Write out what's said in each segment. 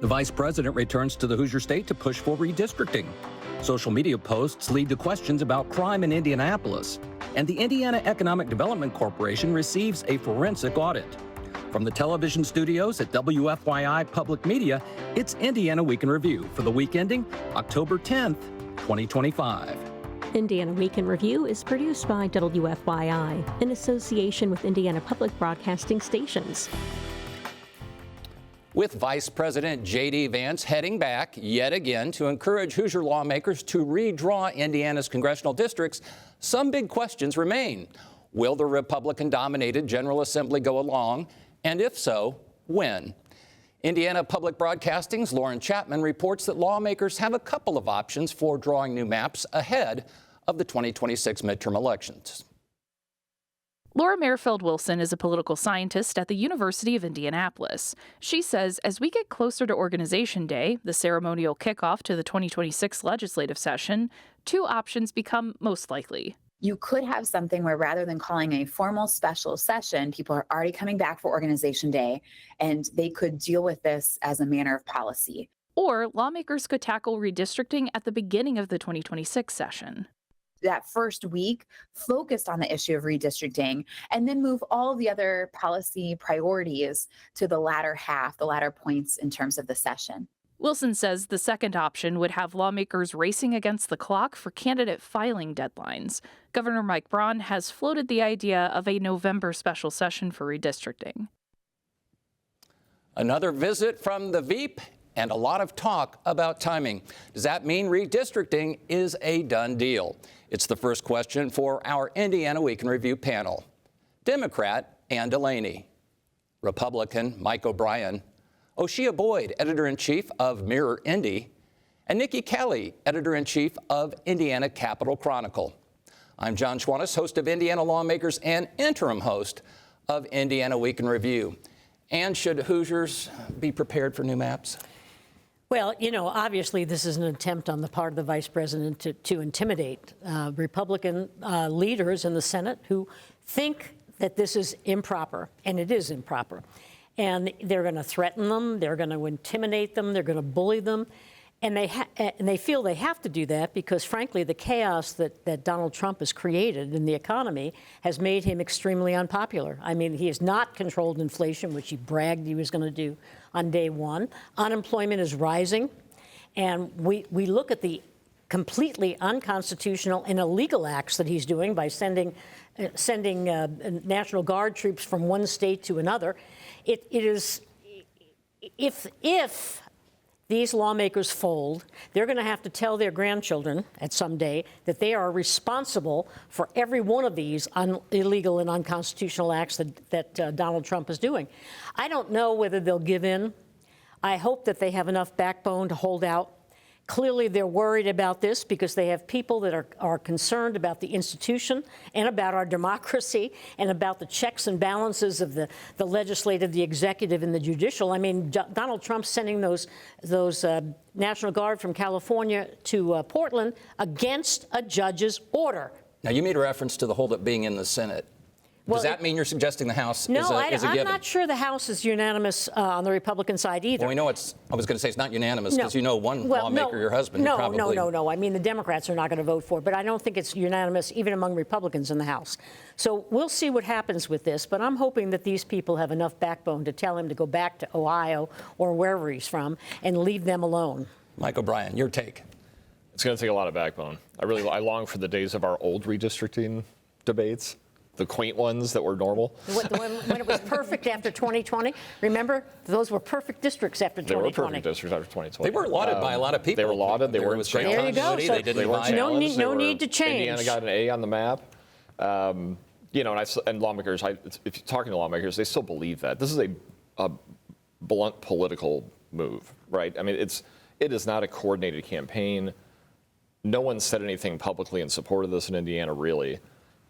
The vice president returns to the Hoosier State to push for redistricting. Social media posts lead to questions about crime in Indianapolis. And the Indiana Economic Development Corporation receives a forensic audit. From the television studios at WFYI Public Media, it's Indiana Week in Review for the week ending October 10th, 2025. Indiana Week in Review is produced by WFYI in association with Indiana Public Broadcasting Stations. With Vice President J.D. Vance heading back yet again to encourage Hoosier lawmakers to redraw Indiana's congressional districts, some big questions remain. Will the Republican-dominated General Assembly go along? And if so, when? Indiana Public Broadcasting's Lauren Chapman reports that lawmakers have a couple of options for drawing new maps ahead of the 2026 midterm elections. Laura Merrifield-Wilson is a political scientist at the University of Indianapolis. She says as we get closer to Organization Day, the ceremonial kickoff to the 2026 legislative session, two options become most likely. You could have something where rather than calling a formal special session, people are already coming back for Organization Day, and they could deal with this as a matter of policy. Or lawmakers could tackle redistricting at the beginning of the 2026 session. That first week focused on the issue of redistricting and then move all the other policy priorities to the latter half, the latter points in terms of the session. Wilson says the second option would have lawmakers racing against the clock for candidate filing deadlines. Governor Mike Braun has floated the idea of a November special session for redistricting. Another visit from the Veep and a lot of talk about timing. Does that mean redistricting is a done deal? It's the first question for our Indiana Week in Review panel. Democrat Ann Delaney, Republican Mike O'Brien, Oshia Boyd, editor-in-chief of Mirror Indy, and Nikki Kelly, editor-in-chief of Indiana Capitol Chronicle. I'm John Schwantes, host of Indiana Lawmakers and interim host of Indiana Week in Review. And should Hoosiers be prepared for new maps? Well, you know, obviously this is an attempt on the part of the vice president to intimidate Republican leaders in the Senate who think that this is improper, and it is improper. And they're going to threaten them, they're going to intimidate them, they're going to bully them. And they feel they have to do that because, frankly, the chaos that Donald Trump has created in the economy has made him extremely unpopular. I mean, he has not controlled inflation, which he bragged he was going to do on day one. Unemployment is rising. And we look at the completely unconstitutional and illegal acts that he's doing by sending National Guard troops from one state to another. It is, if these lawmakers fold, they're going to have to tell their grandchildren at some day that they are responsible for every one of these illegal and unconstitutional acts that Donald Trump is doing. I don't know whether they'll give in. I hope that they have enough backbone to hold out. Clearly, they're worried about this because they have people that are concerned about the institution and about our democracy and about the checks and balances of the legislative, the executive, and the judicial. I mean, Donald Trump sending those National Guard from California to Portland against a judge's order. Now, you made a reference to the holdup being in the Senate. Does that mean you're suggesting the House is a given? I'm not sure the House is unanimous on the Republican side either. Well, we know I was going to say it's not unanimous because you know one lawmaker, your husband, who probably... No. I mean, the Democrats are not going to vote for it, but I don't think it's unanimous even among Republicans in the House. So we'll see what happens with this, but I'm hoping that these people have enough backbone to tell him to go back to Ohio or wherever he's from and leave them alone. Mike O'Brien, your take. It's going to take a lot of backbone. I long for the days of our old redistricting debates. The quaint ones that were normal. When it was perfect after 2020. Remember? Those were perfect districts after 2020. They were perfect districts after 2020. They were lauded by a lot of people. They were lauded. They weren't great continuity. So they didn't divide islands. No need to change. Indiana got an A on the map. You know, and lawmakers, if you're talking to lawmakers, they still believe that. This is a blunt political move, right? I mean, it is not a coordinated campaign. No one said anything publicly in support of this in Indiana, really.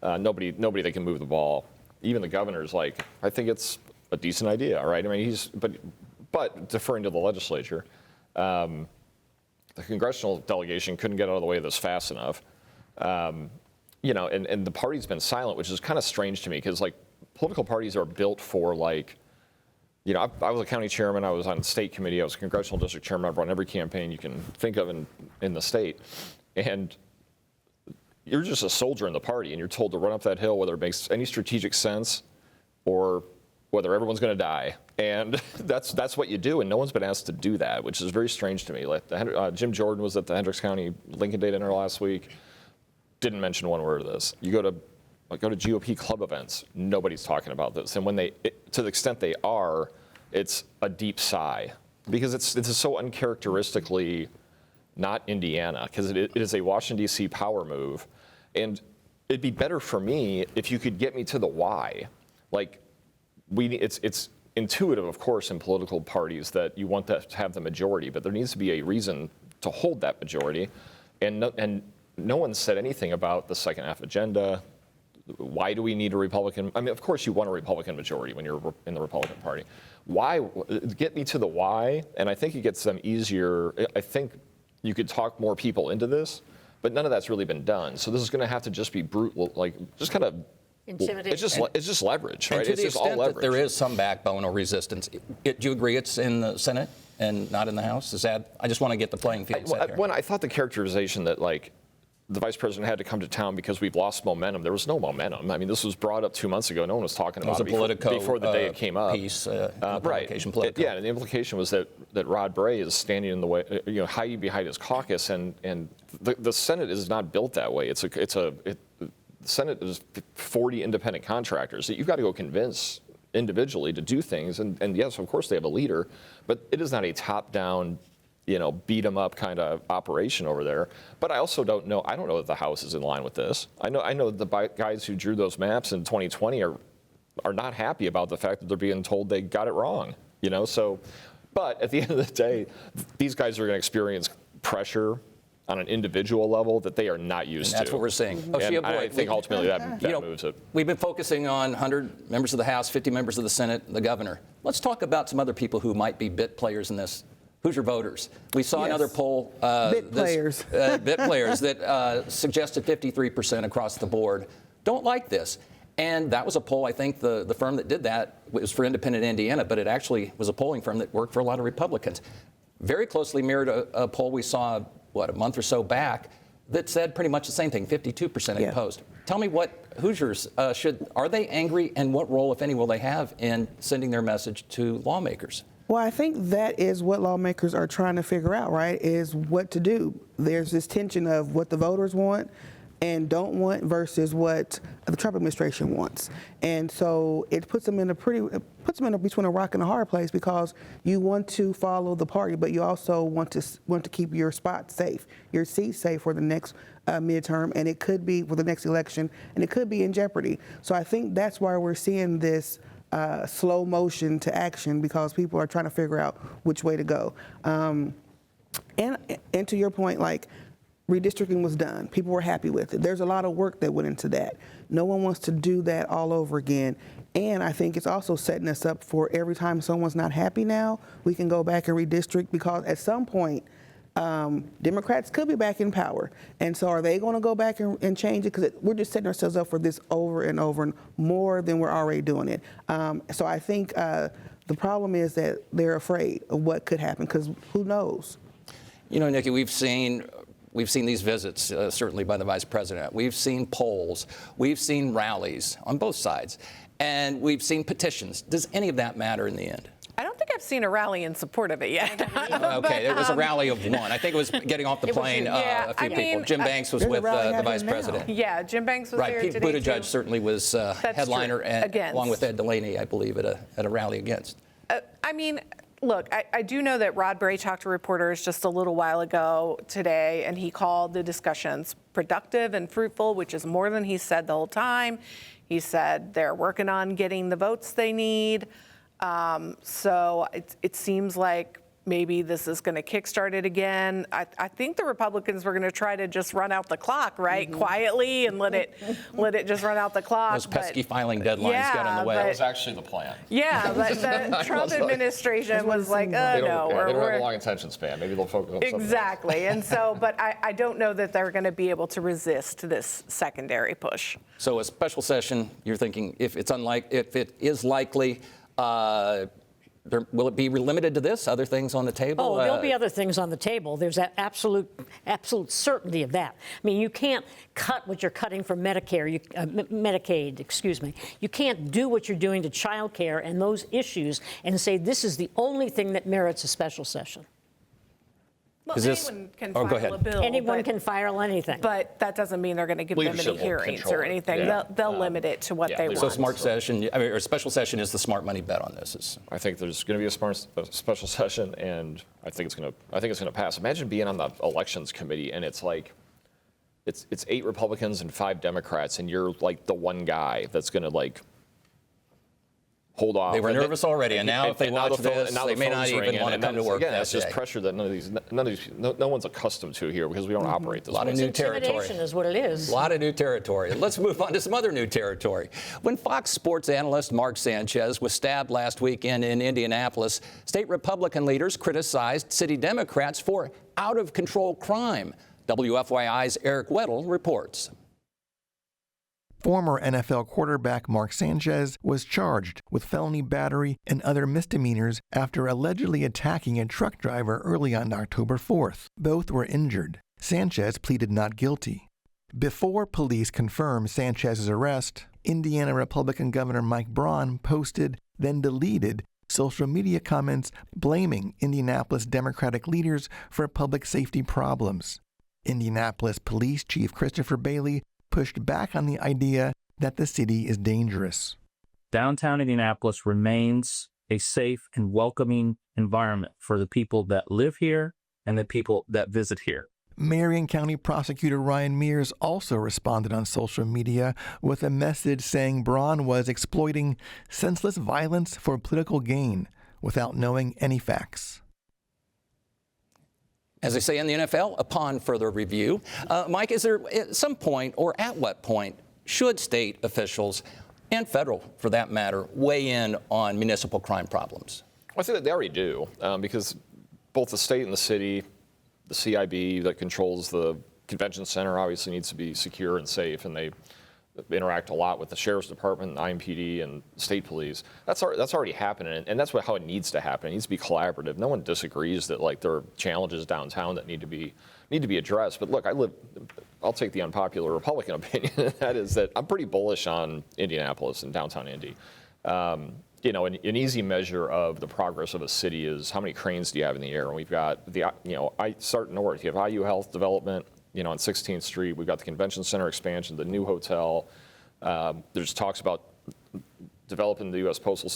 Nobody that can move the ball. Even the governor's like, I think it's a decent idea, right? I mean, but deferring to the legislature, the congressional delegation couldn't get out of the way of this fast enough. You know, and the party's been silent, which is kind of strange to me because like political parties are built for like you know, I was a county chairman, I was on the state committee, I was a congressional district chairman, I've run every campaign you can think of in the state. And you're just a soldier in the party, and you're told to run up that hill whether it makes any strategic sense or whether everyone's going to die. And that's what you do, and no one's been asked to do that, which is very strange to me. Like Jim Jordan was at the Hendricks County Lincoln Day dinner last week, didn't mention one word of this. You go to GOP club events, nobody's talking about this. And when to the extent they are, it's a deep sigh, because it's so uncharacteristically not Indiana, because it is a Washington, D.C. power move. And it'd be better for me if you could get me to the why. Like, it's intuitive, of course, in political parties that you want to have the majority, but there needs to be a reason to hold that majority. And no one said anything about the second half agenda. Why do we need a Republican? I mean, of course you want a Republican majority when you're in the Republican Party. Why? Get me to the why, and I think it gets them easier. I think you could talk more people into this, but none of that's really been done. So this is going to have to just be brutal, like just kind of intimidate. It's just leverage, right? And to it's the just all extent leverage. that there is some backbone or resistance, do you agree it's in the Senate and not in the House? Is that? I just want to get the playing field set here. When I thought the characterization that like the vice president had to come to town because we've lost momentum, there was no momentum. I mean, this was brought up 2 months ago. No one was talking about it before the day it came up. Piece, right. Yeah, and the implication was that Rod Bray is standing in the way, hiding behind his caucus, and the Senate is not built that way. The Senate is 40 independent contractors that you've got to go convince individually to do things. And yes, of course they have a leader, but it is not a top-down, beat 'em up kind of operation over there. But I also don't know that the House is in line with this. I know the guys who drew those maps in 2020 are not happy about the fact that they're being told they got it wrong. But at the end of the day, these guys are going to experience pressure on an individual level that they are not used to. That's what we're seeing. And I think ultimately that moves it. We've been focusing on 100 members of the House, 50 members of the Senate, the governor. Let's talk about some other people who might be bit players in this. Hoosier voters. We saw another poll. Bit players that suggested 53% across the board don't like this. And that was a poll, I think the firm that did that was for Independent Indiana, but it actually was a polling firm that worked for a lot of Republicans. Very closely mirrored a poll we saw, a month or so back, that said pretty much the same thing, 52% opposed. Tell me what Hoosiers are they angry, and what role, if any, will they have in sending their message to lawmakers? Well, I think that is what lawmakers are trying to figure out, right, is what to do. There's this tension of what the voters want and don't want versus what the Trump administration wants. And so it puts them in between a rock and a hard place, because you want to follow the party, but you also want to keep your spot safe, your seat safe for the next midterm, and it could be for the next election, and it could be in jeopardy. So I think that's why we're seeing this slow motion to action, because people are trying to figure out which way to go. And to your point, like, redistricting was done. People were happy with it. There's a lot of work that went into that. No one wants to do that all over again. And I think it's also setting us up for every time someone's not happy now, we can go back and redistrict, because at some point, Democrats could be back in power. And so are they going to go back and change it? Because we're just setting ourselves up for this over and over, and more than we're already doing it. So I think the problem is that they're afraid of what could happen, because who knows? Nikki, we've seen these visits, certainly by the vice president. We've seen polls. We've seen rallies on both sides. And we've seen petitions. Does any of that matter in the end? I don't think I've seen a rally in support of it yet. Okay, it was a rally of one. I think it was getting off the plane, a few people. Jim Banks was with the vice president. Yeah, Jim Banks was there Pete today, Buttigieg too. certainly was headliner, and along with Ed Delaney, I believe, at a rally against. Look, I do know that Rod Bray talked to reporters just a little while ago today, and he called the discussions productive and fruitful, which is more than he said the whole time. He said they're working on getting the votes they need. So it seems like maybe this is going to kickstart it again. I think the Republicans were going to try to just run out the clock, right, quietly, and let it just run out the clock. Those pesky filing deadlines got in the way. That was actually the plan. Yeah, but the Trump administration was like, they no, don't have we're a long attention span. Maybe they'll focus on something exactly. And so, but I don't know that they're going to be able to resist this secondary push. So a special session, you're thinking, if it is likely, will it be limited to this? Other things on the table? Oh, there'll be other things on the table. There's that absolute certainty of that. I mean, you can't cut what you're cutting from Medicaid, excuse me. You can't do what you're doing to child care and those issues and say this is the only thing that merits a special session. Well, anyone can go file ahead. a bill. Anyone can file anything. But that doesn't mean they're going to give them Leadership any will hearings control or it. anything. Yeah. They'll limit it to what they want. So smart session, or special session is the smart money bet on this. I think there's going to be a special session, and I think it's going to pass. Imagine being on the elections committee, and it's like it's 8 Republicans and 5 Democrats, and you're like the one guy that's going to like hold off. They were nervous already, and now if they watch this, they may not even want to come to work. Again, that's just pressure that no one's accustomed to here because we don't operate this way. A lot of new territory. Intimidation is what it is. A lot of new territory. Let's move on to some other new territory. When Fox Sports analyst Mark Sanchez was stabbed last weekend in Indianapolis, state Republican leaders criticized city Democrats for out-of-control crime. WFYI's Eric Weddle reports. Former NFL quarterback Mark Sanchez was charged with felony battery and other misdemeanors after allegedly attacking a truck driver early on October 4th. Both were injured. Sanchez pleaded not guilty. Before police confirmed Sanchez's arrest, Indiana Republican Governor Mike Braun posted, then deleted, social media comments blaming Indianapolis Democratic leaders for public safety problems. Indianapolis Police Chief Christopher Bailey pushed back on the idea that the city is dangerous. Downtown Indianapolis remains a safe and welcoming environment for the people that live here and the people that visit here. Marion County Prosecutor Ryan Mears also responded on social media with a message saying Braun was exploiting senseless violence for political gain without knowing any facts. As they say in the NFL, upon further review. Mike, is there at some point, or at what point, should state officials, and federal for that matter, weigh in on municipal crime problems? Well, I think that they already do, because both the state and the city, the CIB that controls the convention center obviously needs to be secure and safe, and they interact a lot with the sheriff's department, IMPD, and state police. That's already happening, and that's how it needs to happen. It needs to be collaborative. No one disagrees that like there are challenges downtown that need to be addressed. But look, I'll take the unpopular Republican opinion, and that is that I'm pretty bullish on Indianapolis and downtown Indy. An easy measure of the progress of a city is how many cranes do you have in the air. And we've got I start north. You have IU Health Development. On 16th Street, we've got the convention center expansion, the new hotel. There's talks about developing the U.S. Postal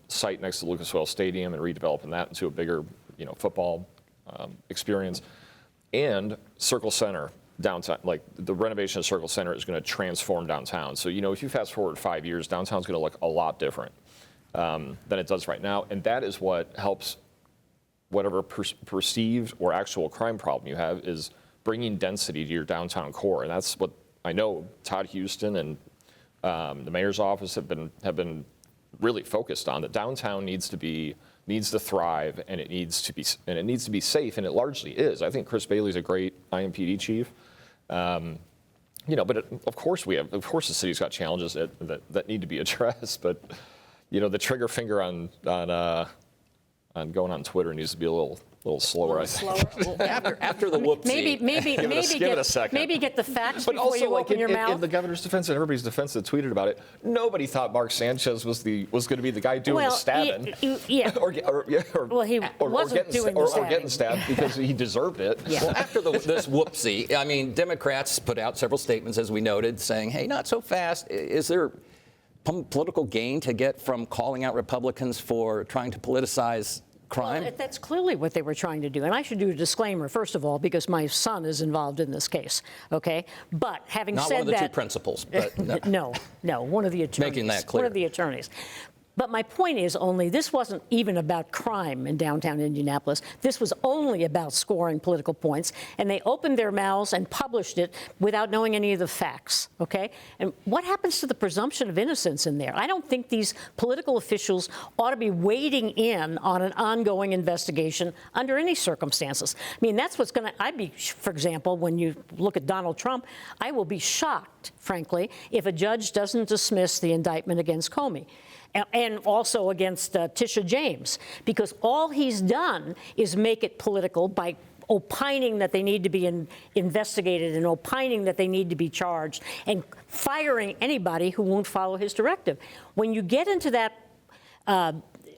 site next to Lucas Oil Stadium and redeveloping that into a bigger, football experience. And Circle Center downtown, like the renovation of Circle Center is going to transform downtown. So, if you fast forward 5 years, downtown's going to look a lot different than it does right now. And that is what helps whatever perceived or actual crime problem you have is bringing density to your downtown core, and that's what I know Todd Houston and the mayor's office have been really focused on. That downtown needs to thrive, and it needs to be safe, and it largely is. I think Chris Bailey's a great IMPD chief, but of course the city's got challenges that need to be addressed. But the trigger finger on going on Twitter needs to be a little slower, I think. After the whoopsie. Maybe get the facts but before also, you open your mouth. In the governor's defense and everybody's defense that tweeted about it, nobody thought Mark Sanchez was going to be the guy doing the stabbing. or getting stabbed because he deserved it. Yeah. Well, after this whoopsie, Democrats put out several statements, as we noted, saying, hey, not so fast. Is there political gain to get from calling out Republicans for trying to politicize crime? Well, that's clearly what they were trying to do. And I should do a disclaimer, first of all, because my son is involved in this case, okay? But having said that... Not one of the two principals, but... No, one of the attorneys. Making that clear. One of the attorneys. But my point is only this wasn't even about crime in downtown Indianapolis. This was only about scoring political points. And they opened their mouths and published it without knowing any of the facts, okay? And what happens to the presumption of innocence in there? I don't think these political officials ought to be wading in on an ongoing investigation under any circumstances. That's what's going to, for example, when you look at Donald Trump, I will be shocked, frankly, if a judge doesn't dismiss the indictment against Comey. and also against Tisha James, because all he's done is make it political by opining that they need to be investigated and opining that they need to be charged and firing anybody who won't follow his directive. When you get into that,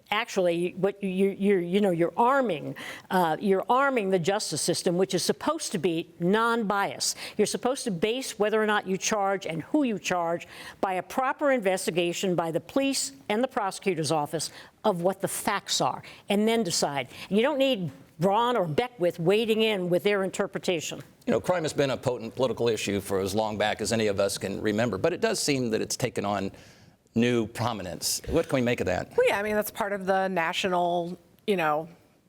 actually, what you're arming the justice system, which is supposed to be non-biased. You're supposed to base whether or not you charge and who you charge by a proper investigation by the police and the prosecutor's office of what the facts are, and then decide. You don't need Braun or Beckwith wading in with their interpretation. You know, crime has been a potent political issue for as long back as any of us can remember, but it does seem that it's taken on new prominence. What can we make of that? Well, yeah, I mean, that's part of the national,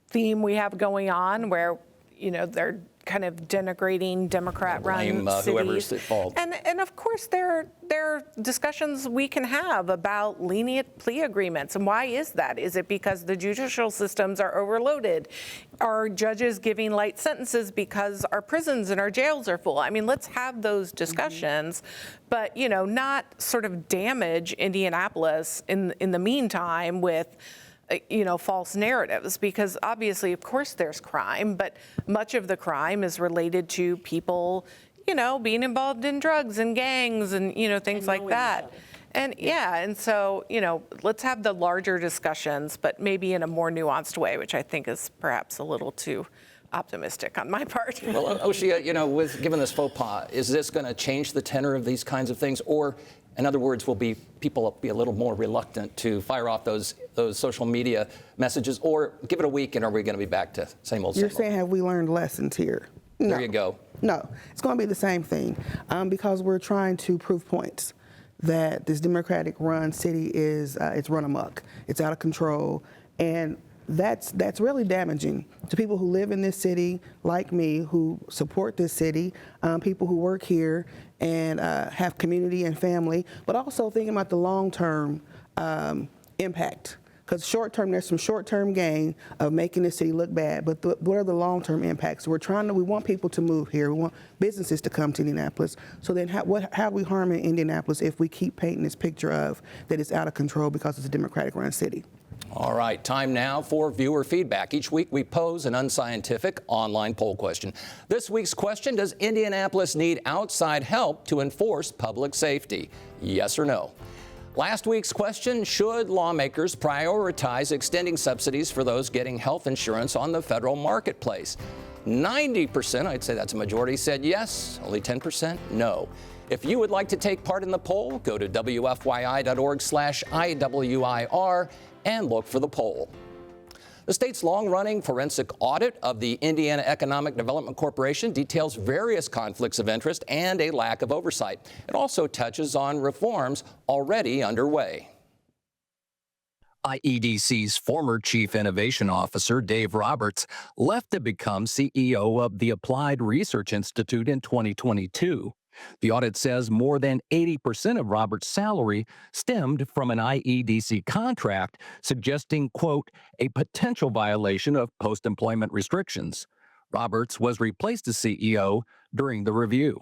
theme we have going on where, they're kind of denigrating Democrat-run cities. Whoever's at fault. And of course, there are discussions we can have about lenient plea agreements. And why is that? Is it because the judicial systems are overloaded? Are judges giving light sentences because our prisons and our jails are full? I mean, let's have those discussions, but, not sort of damage Indianapolis in the meantime with false narratives, because obviously, of course, there's crime, but much of the crime is related to people, being involved in drugs and gangs and, things like that. And and so, let's have the larger discussions, but maybe in a more nuanced way, which I think is perhaps a little too optimistic on my part. Well, Oshia, given this faux pas, is this going to change the tenor of these kinds of things? Or, in other words, will people be a little more reluctant to fire off those social media messages? Or give it a week and are we going to be back to same old, same old? You're saying, have we learned lessons here? No. There you go. No, it's going to be the same thing because we're trying to prove points that this Democratic-run city is it's run amok, it's out of control, and that's really damaging to people who live in this city, like me, who support this city, people who work here and have community and family, but also thinking about the long-term impact. Because there's some short-term gain of making this city look bad, but what are the long-term impacts? We want people to move here. We want businesses to come to Indianapolis. So then how are we harming Indianapolis if we keep painting this picture of that it's out of control because it's a Democratic-run city? All right, time now for viewer feedback. Each week we pose an unscientific online poll question. This week's question, does Indianapolis need outside help to enforce public safety? Yes or no? Last week's question, should lawmakers prioritize extending subsidies for those getting health insurance on the federal marketplace? 90%, I'd say that's a majority, said yes, only 10% no. If you would like to take part in the poll, go to WFYI.org/IWIR and look for the poll. The state's long-running forensic audit of the Indiana Economic Development Corporation details various conflicts of interest and a lack of oversight. It also touches on reforms already underway. IEDC's former Chief Innovation Officer, Dave Roberts, left to become CEO of the Applied Research Institute in 2022. The audit says more than 80% of Roberts' salary stemmed from an IEDC contract, suggesting, quote, a potential violation of post-employment restrictions. Roberts was replaced as CEO during the review.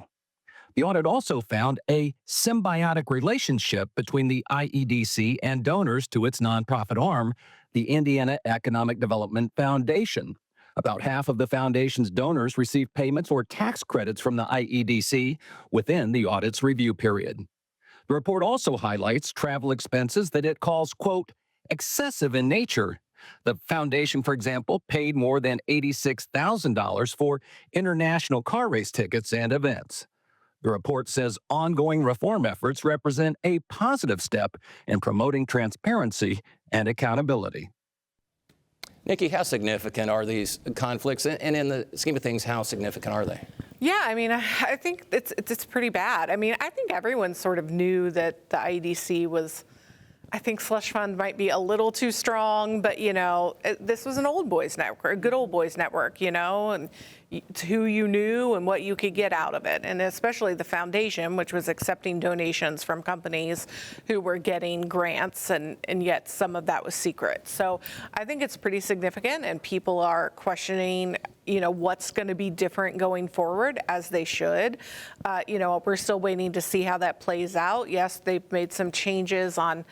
The audit also found a symbiotic relationship between the IEDC and donors to its nonprofit arm, the Indiana Economic Development Foundation. About half of the foundation's donors received payments or tax credits from the IEDC within the audit's review period. The report also highlights travel expenses that it calls, quote, excessive in nature. The foundation, for example, paid more than $86,000 for international car race tickets and events. The report says ongoing reform efforts represent a positive step in promoting transparency and accountability. Nikki, how significant are these conflicts? And in the scheme of things, how significant are they? Yeah, I mean, I think it's pretty bad. I mean, I think everyone sort of knew that the IEDC was, I think slush fund might be a little too strong, but, this was an old boys network, a good old boys network, and who you knew and what you could get out of it. And especially the foundation, which was accepting donations from companies who were getting grants, and yet some of that was secret. So I think it's pretty significant, and people are questioning, what's going to be different going forward, as they should. We're still waiting to see how that plays out. Yes, they've made some changes on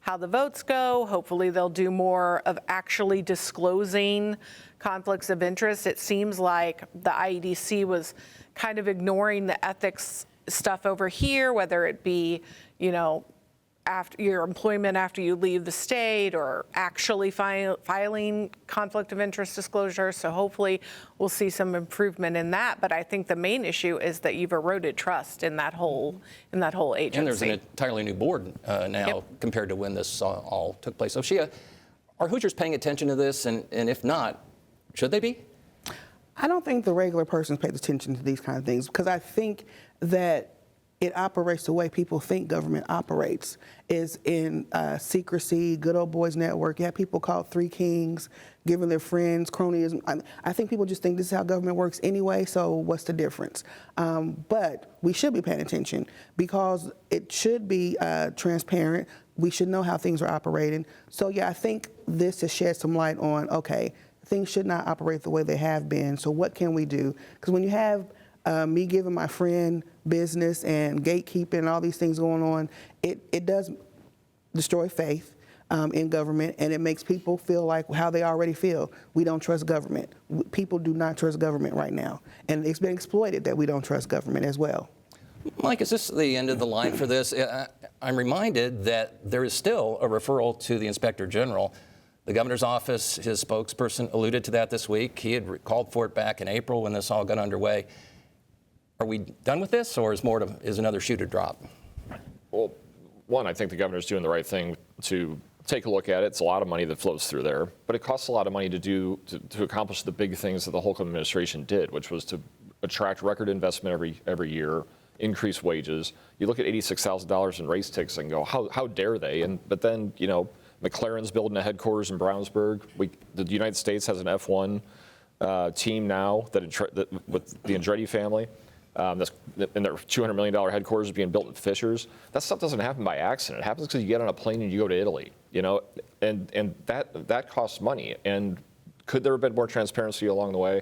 how the votes go. Hopefully they'll do more of actually disclosing conflicts of interest. It seems like the IEDC was kind of ignoring the ethics stuff over here, whether it be, after your employment after you leave the state or actually filing conflict of interest disclosure. So hopefully we'll see some improvement in that. But I think the main issue is that you've eroded trust in that whole agency. And there's an entirely new board now compared to when this all took place. So Shia, are Hoosiers paying attention to this? And if not, should they be? I don't think the regular person pays attention to these kind of things because I think that it operates the way people think government operates, is in secrecy, good old boys network. You have people called Three Kings, giving their friends cronyism. I think people just think this is how government works anyway, so what's the difference? But we should be paying attention because it should be transparent. We should know how things are operating. So yeah, I think this has shed some light on, okay, things should not operate the way they have been, so what can we do? Because when you have me giving my friend business and gatekeeping and all these things going on, it does destroy faith in government, and it makes people feel like how they already feel. We don't trust government. People do not trust government right now, and it's been exploited that we don't trust government as well. Mike, is this the end of the line for this? I'm reminded that there is still a referral to the Inspector General. The governor's office, his spokesperson, alluded to that this week. He had called for it back in April when this all got underway. Are we done with this, or is another shoe to drop? Well, one, I think the governor's doing the right thing to take a look at it. It's a lot of money that flows through there, but it costs a lot of money to accomplish the big things that the Holcomb administration did, which was to attract record investment every year, increase wages. You look at $86,000 in race tickets and go, how dare they? But then, McLaren's building a headquarters in Brownsburg. The United States has an F1 team now with the Andretti family. And their $200 million headquarters is being built in Fishers. That stuff doesn't happen by accident. It happens because you get on a plane and you go to Italy, and that costs money. And could there have been more transparency along the way?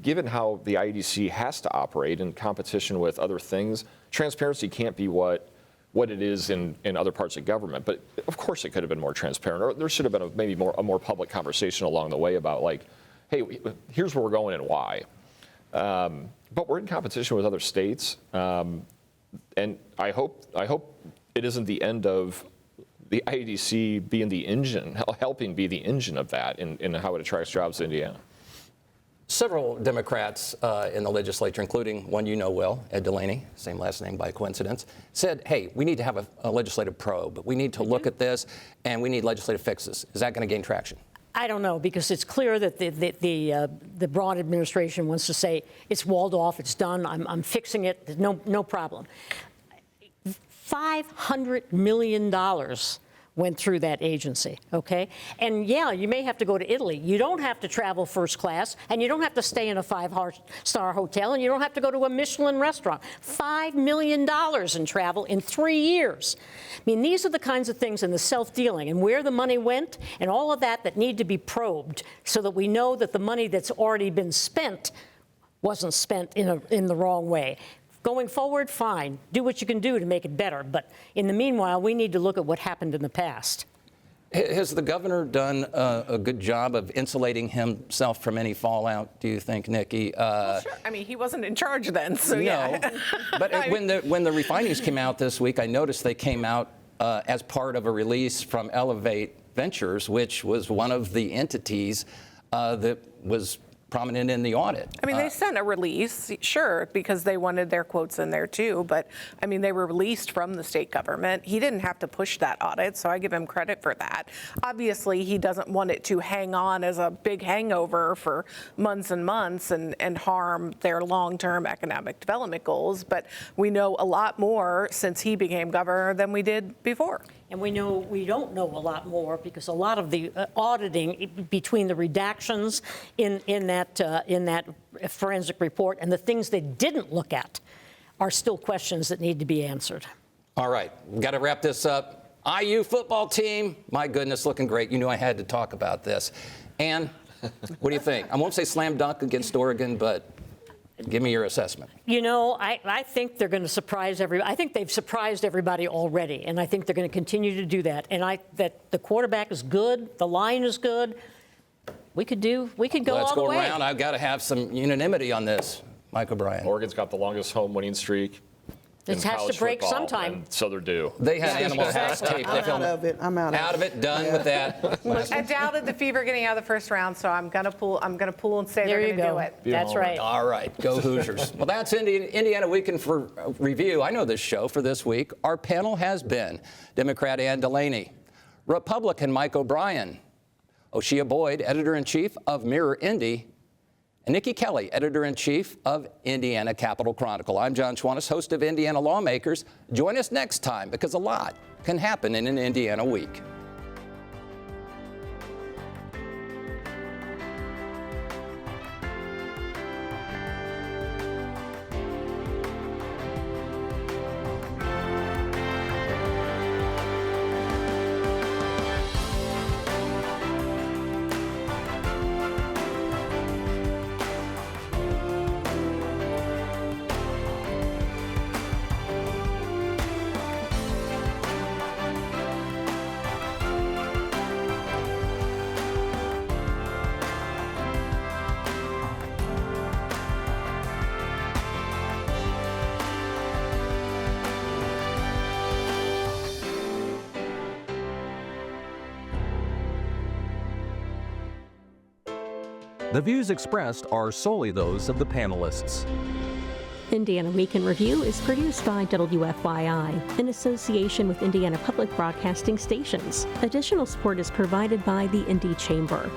Given how the IEDC has to operate in competition with other things, transparency can't be what it is in other parts of government. But of course it could have been more transparent, or there should have been maybe a more public conversation along the way about, like, hey, here's where we're going and why. But we're in competition with other states, and I hope it isn't the end of the IEDC being the engine, helping be the engine of that in how it attracts jobs to Indiana. Several Democrats in the legislature, including one you know well, Ed Delaney, same last name by coincidence, said, hey, we need to have a legislative probe. We need to look at this, and we need legislative fixes. Is that going to gain traction? I don't know, because it's clear that the Braun administration wants to say it's walled off, it's done, I'm fixing it, no problem. $500 million went through that agency, okay? And yeah, you may have to go to Italy. You don't have to travel first class, and you don't have to stay in a 5-star hotel, and you don't have to go to a Michelin restaurant. $5 million in travel in 3 years. I mean, these are the kinds of things in the self-dealing and where the money went and all of that need to be probed so that we know that the money that's already been spent wasn't spent in the wrong way. Going forward, fine. Do what you can do to make it better. But in the meanwhile, we need to look at what happened in the past. Has the governor done a good job of insulating himself from any fallout, do you think, Nikki? Well, sure. I mean, he wasn't in charge then, so yeah. No. But when the refinings came out this week, I noticed they came out as part of a release from Elevate Ventures, which was one of the entities that was prominent in the audit. I mean, they sent a release, sure, because they wanted their quotes in there too, but I mean, they were released from the state government. He didn't have to push that audit, so I give him credit for that. Obviously, he doesn't want it to hang on as a big hangover for months and months and harm their long-term economic development goals, but we know a lot more since he became governor than we did before. And we don't know a lot more because a lot of the auditing between the redactions in that forensic report and the things they didn't look at are still questions that need to be answered. All right, we've got to wrap this up. IU football team, my goodness, looking great. You knew I had to talk about this. And what do you think? I won't say slam dunk against Oregon, but Give me your assessment. You know, I think they're going to surprise everybody. I think they've surprised everybody already, and I think they're going to continue to do that. And that the quarterback is good, the line is good. We could go all the way. Let's go around. I've got to have some unanimity on this, Mike O'Brien. Oregon's got the longest home winning streak. It has to break football, sometime. So they're due. They had Animal House tape. I'm out of it. I'm out of it. Done with that. I doubted the Fever getting out of the first round, so I'm gonna pull and say There they're you gonna go. do it. That's right. All right, go Hoosiers. Well, that's Indiana Weekend for Review. I know this show for this week. Our panel has been Democrat Ann Delaney, Republican Mike O'Brien, Oshia Boyd, editor-in-chief of Mirror Indy, and Nikki Kelly, editor-in-chief of Indiana Capitol Chronicle. I'm John Schwantes, host of Indiana Lawmakers. Join us next time because a lot can happen in an Indiana week. The views expressed are solely those of the panelists. Indiana Week in Review is produced by WFYI in association with Indiana Public Broadcasting Stations. Additional support is provided by the Indy Chamber.